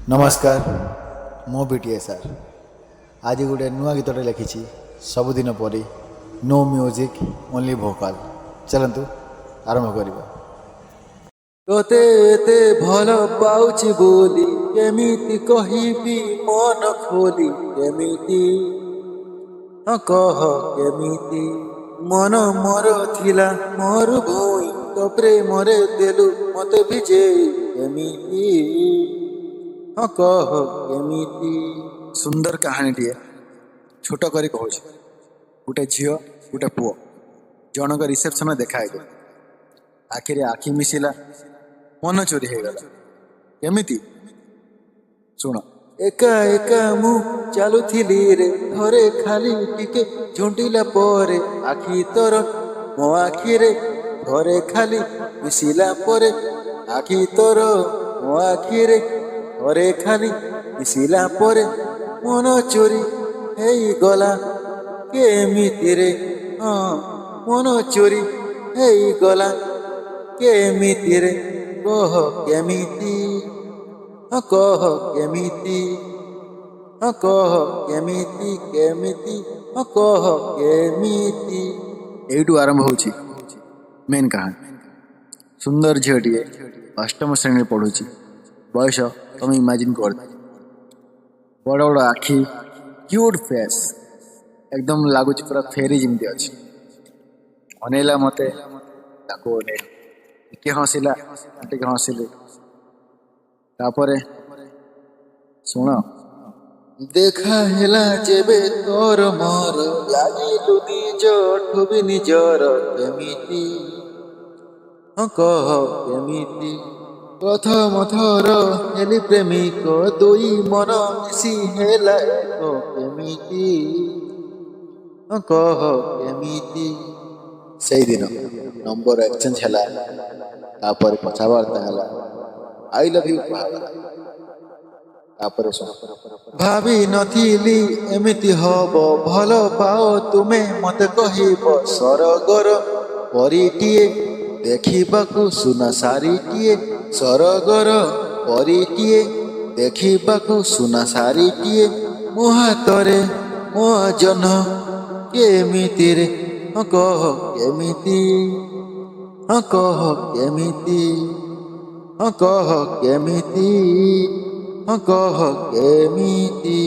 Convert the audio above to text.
नमस्कार मो बीटीए सार आज गोटे नुआ गीतटे लिखी सबुदिन परी नो म्यूजिक ओनली भोकाल चलतु आरंभ करवा। तोते एते भल पाउछि बोली केमिति कहिबी मन खोली केमिति कह केमिति मन मोर थिला मोर भूई तो प्रेमरे देलु मते भिजेई केमिति कह केमिति। सुंदर कहानीटिए छोट करी कहूँ गोटे झील गोटे पुओ जनक रिसेप्शन देखाई आखिरे आखि मिशिला मन चोरी हो गला केमिति सुन। एका एका मु चालुथिली रे घरे खाली टिके झुंटिला परे आखि तोर मो आखि रे घरे खाली मिशिला परे आखि तोर मो आखि रे घरे खाली मिशिला परे मन चोरी हेई गला केमिति रे मन चोरी हेई गला केमिति रे कह केमिति कह केमिति कह केमिति केमिति कह केमिति। एइटू आरंभ होछि मेन कहानी। सुंदर झीलटिए अष्टम श्रेणी पढ़ुछि बयस तुम इमेजिन कर बड़ बड़ आखि क्यूट फेस एकदम लगुच पूरा फेरी जमी अच्छी अनेला मते ताको टिके हसिला टिके हसिले तापरे सुन। देखा हेला जेबे तोर मोर लागिलु निज ठुबी निजर केमिति कह केमिति प्रथम थर हेली प्रेमिक दुई मन मिसी हेला एक केमिति कह केमिति। से दिन नंबर एक्सचेंज है तापर कथबार्ता है आई लव यू तापर भावी नथिली एमिति हब भल पाओ तुमे मते कहिब सरगर परिटिए देखिबाकू सुना सारीटिए सरगर परिटिए देखिबाकू सुना सारीटिए मो हातरे मो जन केमिति रे कह केमिति कह केमिति कह केमिति कह केमिति।